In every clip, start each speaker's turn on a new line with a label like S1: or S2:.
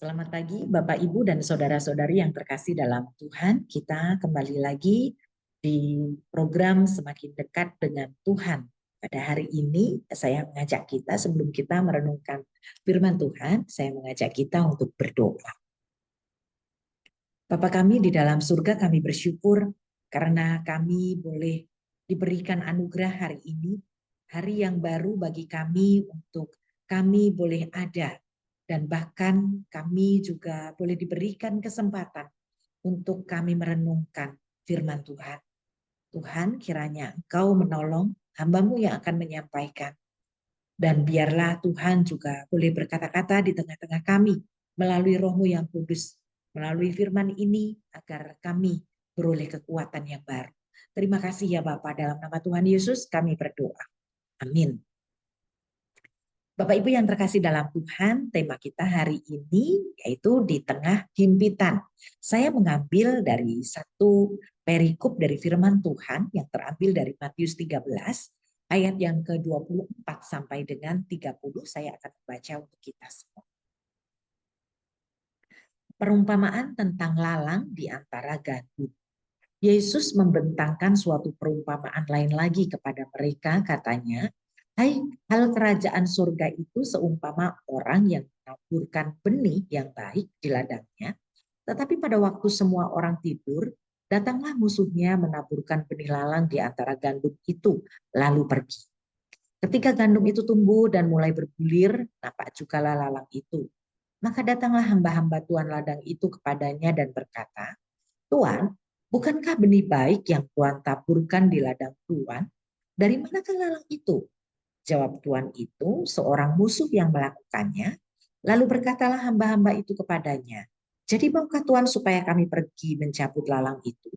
S1: Selamat pagi Bapak, Ibu, dan Saudara-saudari yang terkasih dalam Tuhan. Kita kembali lagi di program Semakin Dekat dengan Tuhan. Pada hari ini saya mengajak kita sebelum kita merenungkan firman Tuhan, saya mengajak kita untuk berdoa. Bapa kami di dalam surga, kami bersyukur karena kami boleh diberikan anugerah hari ini, hari yang baru bagi kami untuk kami boleh ada, dan bahkan kami juga boleh diberikan kesempatan untuk kami merenungkan firman Tuhan. Tuhan, kiranya Engkau menolong hamba-Mu yang akan menyampaikan, dan biarlah Tuhan juga boleh berkata-kata di tengah-tengah kami melalui Roh-Mu yang kudus, melalui firman ini agar kami beroleh kekuatan yang baru. Terima kasih ya Bapak, dalam nama Tuhan Yesus kami berdoa. Amin. Bapak Ibu yang terkasih dalam Tuhan, tema kita hari ini yaitu di tengah himpitan. Saya mengambil dari satu perikop dari firman Tuhan yang terambil dari Matius 13 ayat yang ke-24 sampai dengan 30. Saya akan membaca untuk kita semua. Perumpamaan tentang lalang di antara gandum. Yesus membentangkan suatu perumpamaan lain lagi kepada mereka, katanya, "Hai, hal kerajaan surga itu seumpama orang yang menaburkan benih yang baik di ladangnya, tetapi pada waktu semua orang tidur, datanglah musuhnya menaburkan benih lalang di antara gandum itu, lalu pergi. Ketika gandum itu tumbuh dan mulai bergulir, nampak jugalah lalang itu. Maka datanglah hamba-hamba Tuan ladang itu kepadanya dan berkata, 'Tuan, bukankah benih baik yang Tuan taburkan di ladang Tuan? Dari manakah lalang itu?' Jawab Tuan itu, 'Seorang musuh yang melakukannya.' Lalu berkatalah hamba-hamba itu kepadanya, 'Jadi maukah Tuan supaya kami pergi mencabut lalang itu?'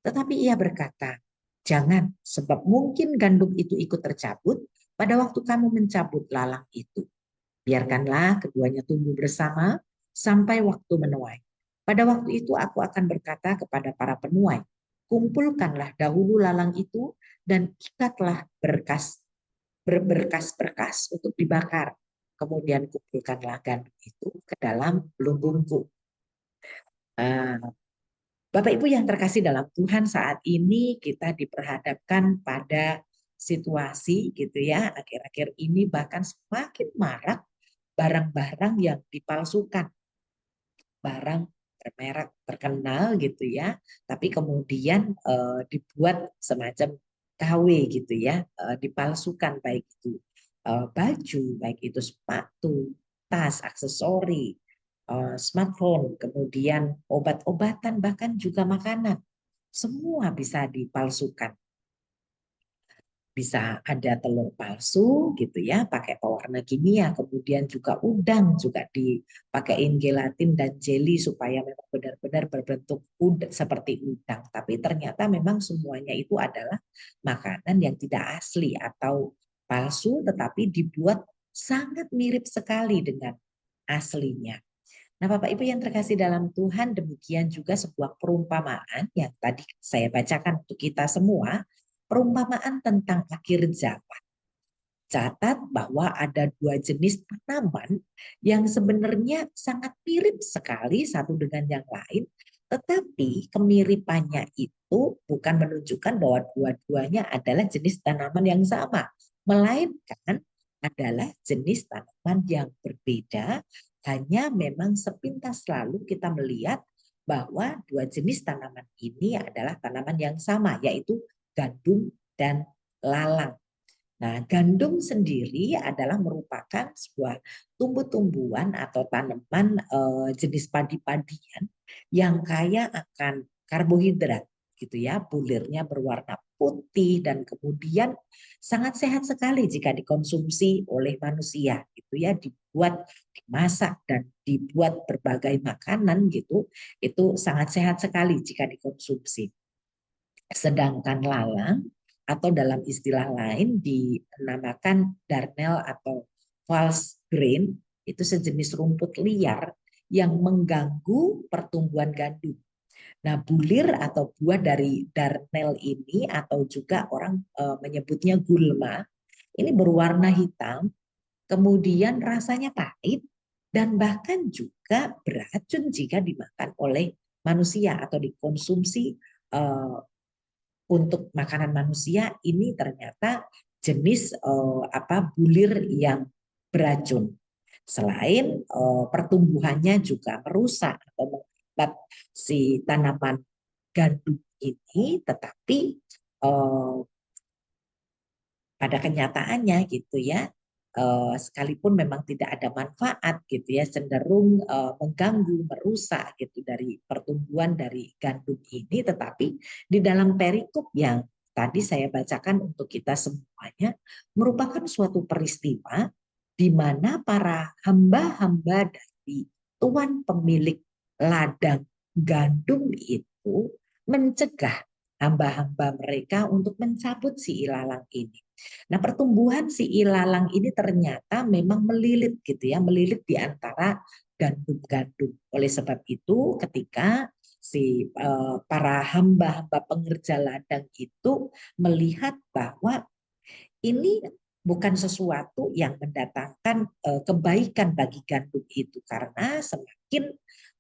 S1: Tetapi ia berkata, 'Jangan, sebab mungkin gandum itu ikut tercabut pada waktu kamu mencabut lalang itu. Biarkanlah keduanya tumbuh bersama sampai waktu menuai. Pada waktu itu aku akan berkata kepada para penuai, kumpulkanlah dahulu lalang itu dan ikatlah berberkas-berkas untuk dibakar. Kemudian kumpulkanlah gandum itu ke dalam lumbungku.'" Bapak Ibu yang terkasih dalam Tuhan, saat ini kita diperhadapkan pada situasi gitu ya, akhir-akhir ini bahkan semakin marak barang-barang yang dipalsukan, barang bermerek terkenal gitu ya, tapi kemudian dibuat semacam KW gitu ya, dipalsukan, baik itu baju, baik itu sepatu, tas, aksesori, smartphone, kemudian obat-obatan, bahkan juga makanan, semua bisa dipalsukan. Bisa ada telur palsu gitu ya, pakai pewarna kimia, kemudian juga udang juga dipakein gelatin dan jeli supaya memang benar-benar berbentuk udang, seperti udang. Tapi ternyata memang semuanya itu adalah makanan yang tidak asli atau palsu, tetapi dibuat sangat mirip sekali dengan aslinya. Nah, Bapak Ibu yang terkasih dalam Tuhan, demikian juga sebuah perumpamaan yang tadi saya bacakan untuk kita semua, perumpamaan tentang akhir zaman. Catat bahwa ada dua jenis tanaman yang sebenarnya sangat mirip sekali satu dengan yang lain, tetapi kemiripannya itu bukan menunjukkan bahwa dua-duanya adalah jenis tanaman yang sama, melainkan adalah jenis tanaman yang berbeda. Hanya memang sepintas lalu kita melihat bahwa dua jenis tanaman ini adalah tanaman yang sama, yaitu gandum dan lalang. Nah, gandum sendiri adalah merupakan sebuah tumbuh-tumbuhan atau tanaman jenis padi-padian yang kaya akan karbohidrat gitu ya, bulirnya berwarna putih dan kemudian sangat sehat sekali jika dikonsumsi oleh manusia gitu ya, dibuat, dimasak dan dibuat berbagai makanan gitu, itu sangat sehat sekali jika dikonsumsi. Sedangkan lalang atau dalam istilah lain dinamakan darnel atau false grain, itu sejenis rumput liar yang mengganggu pertumbuhan gandum. Nah, bulir atau buah dari darnel ini atau juga orang menyebutnya gulma, ini berwarna hitam, kemudian rasanya pahit dan bahkan juga beracun jika dimakan oleh manusia atau dikonsumsi untuk makanan manusia. Ini ternyata jenis bulir yang beracun. Selain pertumbuhannya juga merusak atau menghambat si tanaman gandum ini, tetapi pada kenyataannya gitu ya, sekalipun memang tidak ada manfaat gitu ya, cenderung mengganggu, merusak gitu dari pertumbuhan dari gandum ini, tetapi di dalam perikop yang tadi saya bacakan untuk kita semuanya merupakan suatu peristiwa di mana para hamba-hamba dari tuan pemilik ladang gandum itu mencegah hamba-hamba mereka untuk mencabut si ilalang ini. Nah, pertumbuhan si ilalang ini ternyata memang melilit gitu ya, melilit di antara gandum-gandum. Oleh sebab itu, ketika si para hamba-hamba pengerja ladang itu melihat bahwa ini bukan sesuatu yang mendatangkan kebaikan bagi gandum itu, karena semakin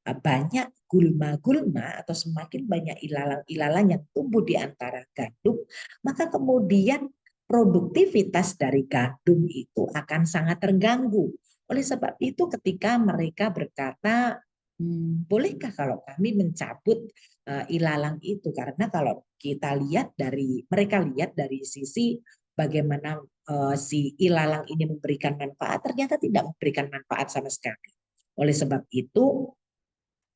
S1: banyak gulma-gulma atau semakin banyak ilalang-ilalang yang tumbuh di antara gandum, maka kemudian produktivitas dari gandum itu akan sangat terganggu. Oleh sebab itu ketika mereka berkata, bolehkah kalau kami mencabut ilalang itu? Karena kalau kita lihat mereka lihat dari sisi bagaimana si ilalang ini memberikan manfaat, ternyata tidak memberikan manfaat sama sekali. Oleh sebab itu,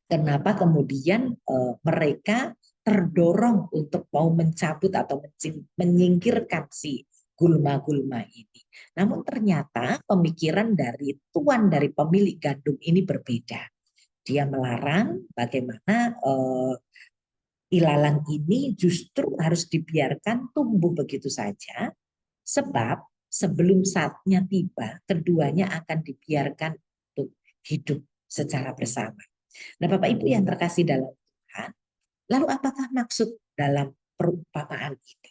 S1: kenapa kemudian mereka terdorong untuk mau mencabut atau menyingkirkan si gulma-gulma ini. Namun ternyata pemikiran dari tuan dari pemilik gandum ini berbeda. Dia melarang bagaimana ilalang ini justru harus dibiarkan tumbuh begitu saja, sebab sebelum saatnya tiba, keduanya akan dibiarkan untuk hidup secara bersama. Nah, Bapak Ibu yang terkasih dalam Tuhan, lalu apakah maksud dalam perumpamaan ini?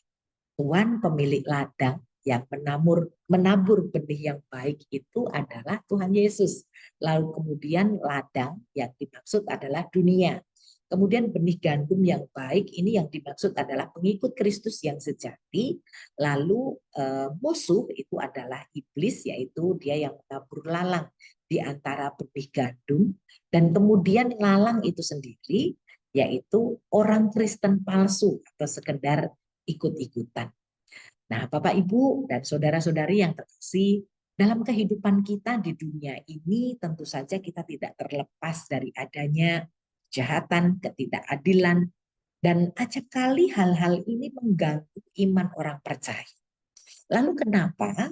S1: Tuhan pemilik ladang yang menabur benih yang baik itu adalah Tuhan Yesus. Lalu kemudian ladang yang dimaksud adalah dunia. Kemudian benih gandum yang baik ini yang dimaksud adalah pengikut Kristus yang sejati. Lalu musuh itu adalah iblis, yaitu dia yang menabur lalang di antara benih gandum. Dan kemudian lalang itu sendiri yaitu orang Kristen palsu atau sekedar ikut-ikutan. Nah, Bapak, Ibu, dan saudara-saudari yang terkasih, dalam kehidupan kita di dunia ini tentu saja kita tidak terlepas dari adanya kejahatan, ketidakadilan, dan acap kali hal-hal ini mengganggu iman orang percaya. Lalu kenapa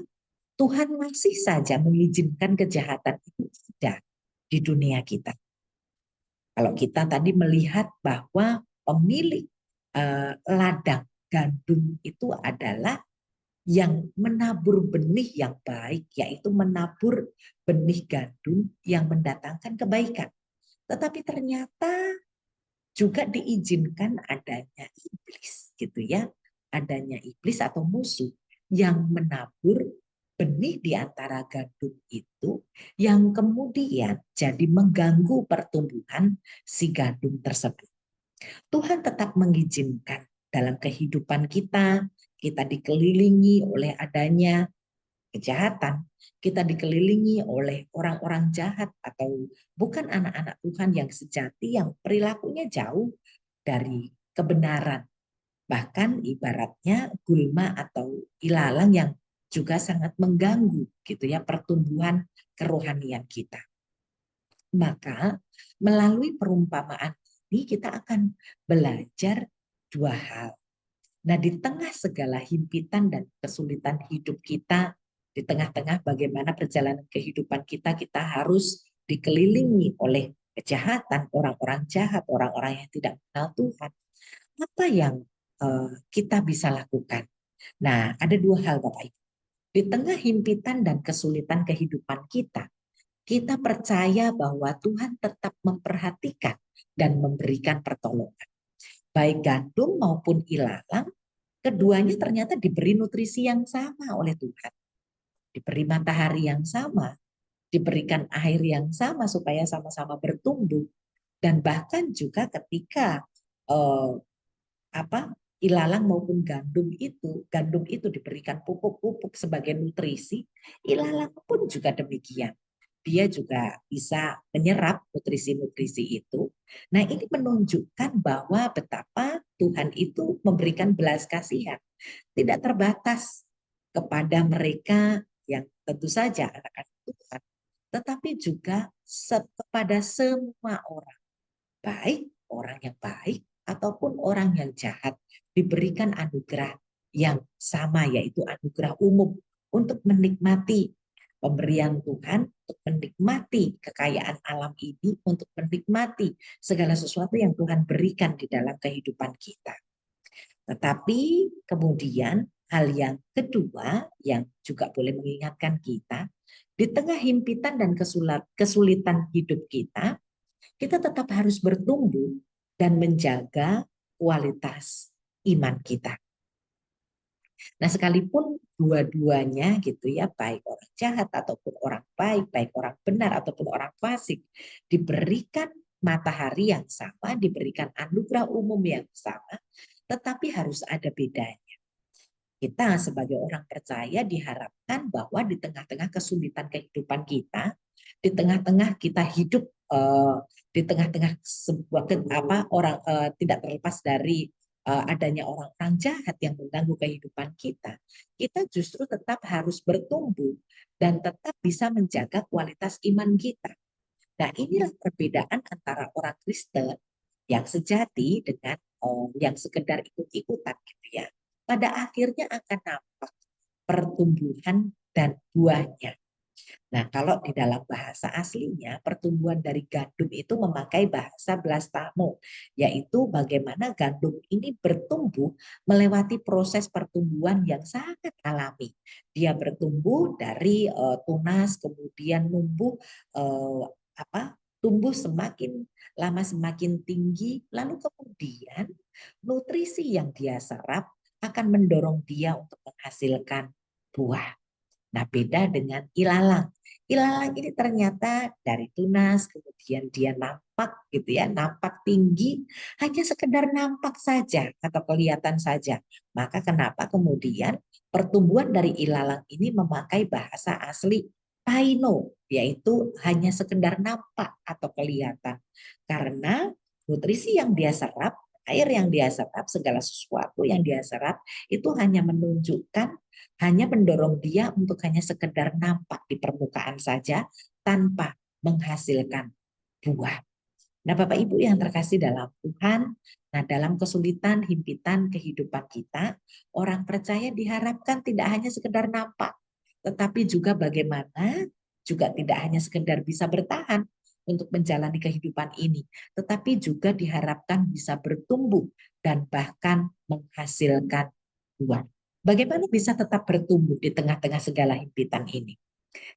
S1: Tuhan masih saja mengizinkan kejahatan itu ada di dunia kita? Kalau kita tadi melihat bahwa pemilik ladang gandum itu adalah yang menabur benih yang baik, yaitu menabur benih gandum yang mendatangkan kebaikan. Tetapi ternyata juga diizinkan adanya iblis, gitu ya, adanya iblis atau musuh yang menabur benih di antara gandum itu, yang kemudian jadi mengganggu pertumbuhan si gandum tersebut. Tuhan tetap mengizinkan dalam kehidupan kita, kita dikelilingi oleh adanya kejahatan, kita dikelilingi oleh orang-orang jahat atau bukan anak-anak Tuhan yang sejati, yang perilakunya jauh dari kebenaran. Bahkan ibaratnya gulma atau ilalang yang juga sangat mengganggu gitu ya pertumbuhan kerohanian kita. Maka melalui perumpamaan ini kita akan belajar dua hal. Nah, di tengah segala himpitan dan kesulitan hidup kita, di tengah-tengah bagaimana perjalanan kehidupan kita, kita harus dikelilingi oleh kejahatan, orang-orang jahat, orang-orang yang tidak mengenal Tuhan. Apa yang kita bisa lakukan? Nah, ada dua hal Bapak Ibu. Di tengah himpitan dan kesulitan kehidupan kita percaya bahwa Tuhan tetap memperhatikan dan memberikan pertolongan. Baik gandum maupun ilalang, keduanya ternyata diberi nutrisi yang sama oleh Tuhan. Diberi matahari yang sama, diberikan air yang sama supaya sama-sama bertumbuh. Dan bahkan juga ketika eh, apa ilalang maupun gandum itu diberikan pupuk-pupuk sebagai nutrisi, ilalang pun juga demikian. Dia juga bisa menyerap nutrisi-nutrisi itu. Nah, ini menunjukkan bahwa betapa Tuhan itu memberikan belas kasihan, tidak terbatas kepada mereka yang tentu saja anak-anak Tuhan, tetapi juga kepada semua orang, baik orang yang baik ataupun orang yang jahat, diberikan anugerah yang sama, yaitu anugerah umum untuk menikmati pemberian Tuhan, untuk menikmati kekayaan alam ini, untuk menikmati segala sesuatu yang Tuhan berikan di dalam kehidupan kita. Tetapi kemudian hal yang kedua yang juga boleh mengingatkan kita, di tengah himpitan dan kesulitan hidup kita tetap harus bertumbuh dan menjaga kualitas iman kita. Nah, sekalipun dua-duanya gitu ya, baik orang jahat ataupun orang baik, baik orang benar ataupun orang fasik, diberikan matahari yang sama, diberikan anugerah umum yang sama, tetapi harus ada bedanya. Kita sebagai orang percaya diharapkan bahwa di tengah-tengah kesulitan kehidupan kita, di tengah-tengah kita hidup di tengah-tengah sebuah orang tidak terlepas dari adanya orang-orang jahat yang mengganggu kehidupan kita, kita justru tetap harus bertumbuh dan tetap bisa menjaga kualitas iman kita. Nah, inilah perbedaan antara orang Kristen yang sejati dengan yang sekedar ikut-ikutan gitu ya. Pada akhirnya akan nampak pertumbuhan dan buahnya. Nah, kalau di dalam bahasa aslinya, pertumbuhan dari gandum itu memakai bahasa Blastamo, yaitu bagaimana gandum ini bertumbuh melewati proses pertumbuhan yang sangat alami. Dia bertumbuh dari tunas, kemudian uh, tumbuh semakin lama semakin tinggi, lalu kemudian nutrisi yang dia serap akan mendorong dia untuk menghasilkan buah. Nah, beda dengan ilalang. Ilalang ini ternyata dari tunas, kemudian dia nampak gitu ya, nampak tinggi, hanya sekedar nampak saja atau kelihatan saja. Maka kenapa kemudian pertumbuhan dari ilalang ini memakai bahasa asli paino, yaitu hanya sekedar nampak atau kelihatan. Karena nutrisi yang dia serap, air yang dia serap, segala sesuatu yang dia serap, itu hanya menunjukkan, hanya mendorong dia untuk hanya sekedar nampak di permukaan saja tanpa menghasilkan buah. Nah, Bapak Ibu yang terkasih dalam Tuhan, nah dalam kesulitan, himpitan kehidupan kita, orang percaya diharapkan tidak hanya sekedar nampak, tetapi juga bagaimana juga tidak hanya sekedar bisa bertahan untuk menjalani kehidupan ini, tetapi juga diharapkan bisa bertumbuh dan bahkan menghasilkan buah. Bagaimana bisa tetap bertumbuh di tengah-tengah segala himpitan ini?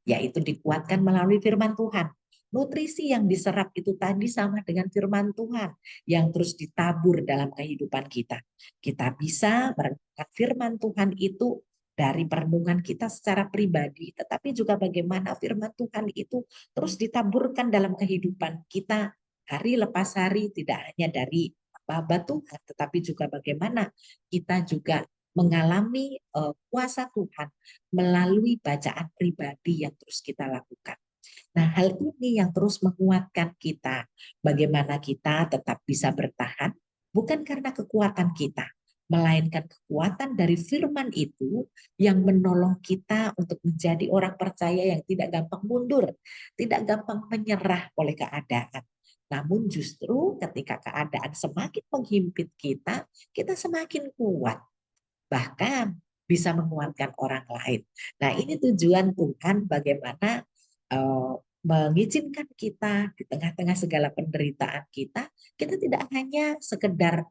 S1: Yaitu dikuatkan melalui firman Tuhan. Nutrisi yang diserap itu tadi sama dengan firman Tuhan yang terus ditabur dalam kehidupan kita. Kita bisa merenungkan firman Tuhan itu dari perenungan kita secara pribadi, tetapi juga bagaimana firman Tuhan itu terus ditaburkan dalam kehidupan kita hari lepas hari, tidak hanya dari apa Tuhan, tetapi juga bagaimana kita juga mengalami kuasa Tuhan melalui bacaan pribadi yang terus kita lakukan. Nah, hal ini yang terus menguatkan kita. Bagaimana kita tetap bisa bertahan, bukan karena kekuatan kita, melainkan kekuatan dari firman itu yang menolong kita untuk menjadi orang percaya yang tidak gampang mundur, tidak gampang menyerah oleh keadaan. Namun justru ketika keadaan semakin menghimpit kita semakin kuat, bahkan bisa menguatkan orang lain. Nah, ini tujuan Tuhan bagaimana uh, mengizinkan kita di tengah-tengah segala penderitaan kita tidak hanya sekedar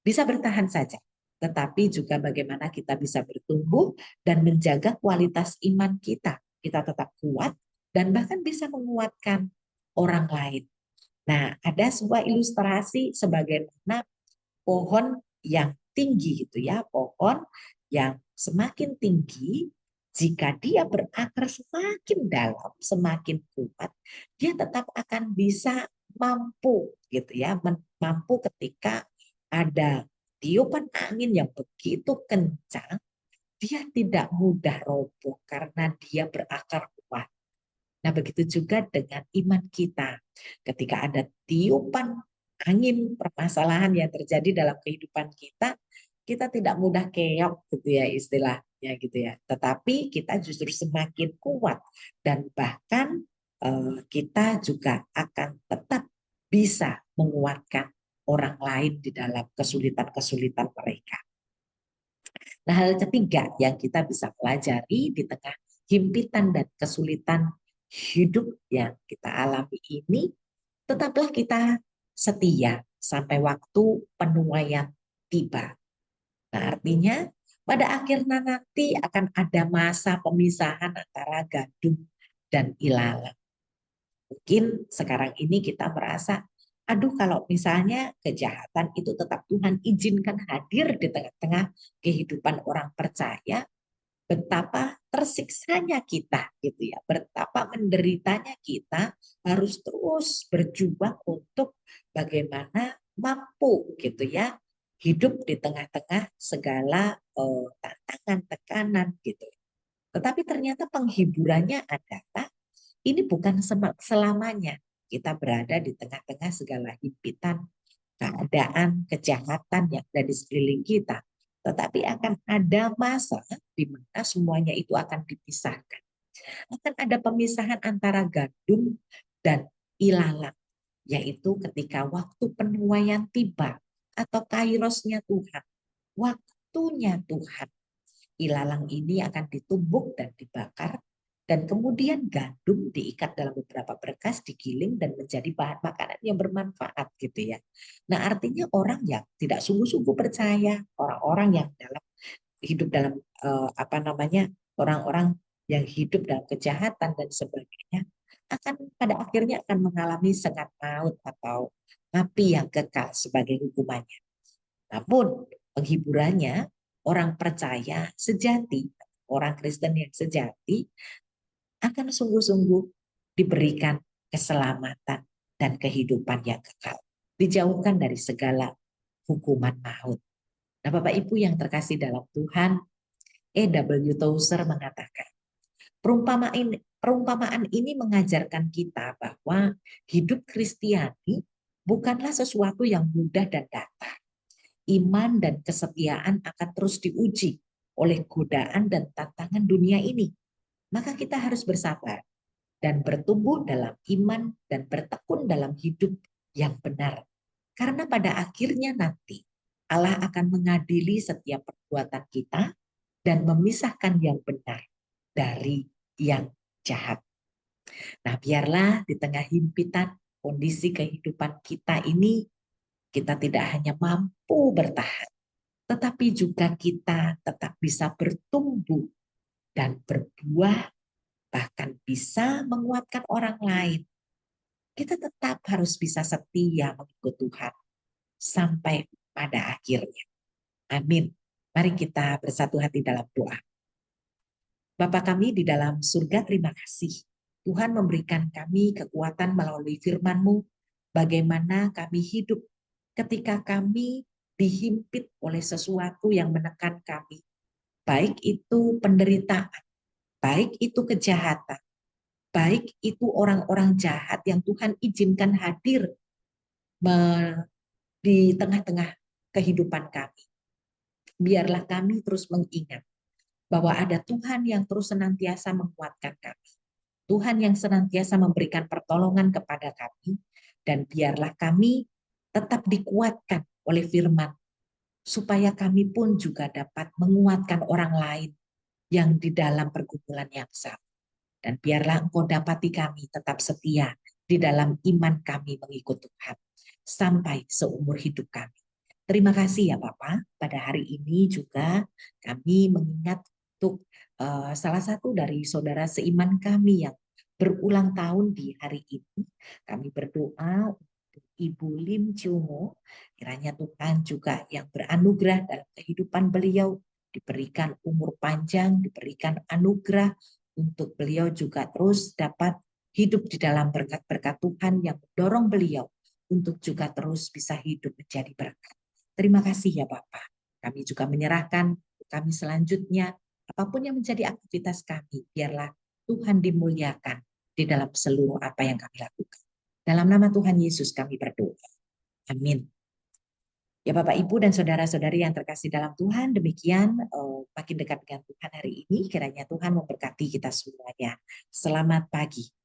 S1: bisa bertahan saja, tetapi juga bagaimana kita bisa bertumbuh dan menjaga kualitas iman kita. Kita tetap kuat dan bahkan bisa menguatkan orang lain. Nah, ada sebuah ilustrasi sebagaimana pohon yang tinggi gitu ya, pohon yang semakin tinggi Jika dia berakar semakin dalam, semakin kuat, dia tetap akan bisa mampu gitu ya, mampu ketika ada tiupan angin yang begitu kencang, dia tidak mudah roboh karena dia berakar kuat. Nah, begitu juga dengan iman kita. Ketika ada tiupan angin permasalahan yang terjadi dalam kehidupan kita, kita tidak mudah keok gitu ya istilahnya gitu ya. Tetapi kita justru semakin kuat dan bahkan kita juga akan tetap bisa menguatkan orang lain di dalam kesulitan-kesulitan mereka. Nah, hal ketiga yang kita bisa pelajari di tengah himpitan dan kesulitan hidup yang kita alami ini, tetaplah kita setia sampai waktu penuaian tiba. Nah, artinya pada akhirnya nanti akan ada masa pemisahan antara gandum dan ilalang. Mungkin sekarang ini kita merasa, aduh kalau misalnya kejahatan itu tetap Tuhan izinkan hadir di tengah-tengah kehidupan orang percaya, betapa tersiksanya kita gitu ya, betapa menderitanya kita harus terus berjuang untuk bagaimana mampu gitu ya hidup di tengah-tengah segala tantangan, tekanan gitu. Tetapi ternyata penghiburannya adalah ini bukan selamanya kita berada di tengah-tengah segala himpitan, keadaan, kejahatan yang ada di sekeliling kita. Tetapi akan ada masa di mana semuanya itu akan dipisahkan. Akan ada pemisahan antara gandum dan ilalang, yaitu ketika waktu penuaian tiba atau kairosnya Tuhan, waktunya Tuhan. Ilalang ini akan ditumbuk dan dibakar, dan kemudian gandum diikat dalam beberapa berkas, digiling dan menjadi bahan makanan yang bermanfaat gitu ya. Nah, artinya orang yang tidak sungguh-sungguh percaya, orang-orang yang hidup dalam apa namanya, orang-orang yang hidup dalam kejahatan dan sebagainya, akan pada akhirnya akan mengalami sengat maut atau api yang kekal sebagai hukumannya. Namun penghiburannya, orang percaya sejati, orang Kristen yang sejati akan sungguh-sungguh diberikan keselamatan dan kehidupan yang kekal. Dijauhkan dari segala hukuman maut. Nah, Bapak Ibu yang terkasih dalam Tuhan, E.W. Tozer mengatakan, perumpamaan ini mengajarkan kita bahwa hidup Kristiani bukanlah sesuatu yang mudah dan datar. Iman dan kesetiaan akan terus diuji oleh godaan dan tantangan dunia ini. Maka kita harus bersabar dan bertumbuh dalam iman dan bertekun dalam hidup yang benar. Karena pada akhirnya nanti Allah akan mengadili setiap perbuatan kita dan memisahkan yang benar dari yang jahat. Nah, biarlah di tengah himpitan kondisi kehidupan kita ini, kita tidak hanya mampu bertahan, tetapi juga kita tetap bisa bertumbuh dan berbuah, bahkan bisa menguatkan orang lain. Kita tetap harus bisa setia mengikut Tuhan sampai pada akhirnya. Amin. Mari kita bersatu hati dalam doa. Bapa kami di dalam surga, terima kasih. Tuhan memberikan kami kekuatan melalui firman-Mu, bagaimana kami hidup ketika kami dihimpit oleh sesuatu yang menekan kami. Baik itu penderitaan, baik itu kejahatan, baik itu orang-orang jahat yang Tuhan izinkan hadir di tengah-tengah kehidupan kami. Biarlah kami terus mengingat bahwa ada Tuhan yang terus senantiasa menguatkan kami. Tuhan yang senantiasa memberikan pertolongan kepada kami, dan biarlah kami tetap dikuatkan oleh firman, supaya kami pun juga dapat menguatkan orang lain yang di dalam pergumulan yang sama. Dan biarlah Engkau dapati kami tetap setia di dalam iman kami mengikut Tuhan sampai seumur hidup kami. Terima kasih ya Bapak. Pada hari ini juga kami mengingat untuk salah satu dari saudara seiman kami yang berulang tahun di hari ini. Kami berdoa untuk Ibu Lim Chungo, kiranya Tuhan juga yang beranugerah dalam kehidupan beliau, diberikan umur panjang, diberikan anugerah untuk beliau juga terus dapat hidup di dalam berkat-berkat Tuhan yang mendorong beliau untuk juga terus bisa hidup menjadi berkat. Terima kasih ya Bapak. Kami juga menyerahkan kami selanjutnya, apapun yang menjadi aktivitas kami, biarlah Tuhan dimuliakan di dalam seluruh apa yang kami lakukan. Dalam nama Tuhan Yesus kami berdoa. Amin. Ya Bapak, Ibu, dan saudara-saudari yang terkasih dalam Tuhan, demikian makin dekat dengan Tuhan hari ini, kiranya Tuhan memberkati kita semuanya. Selamat pagi.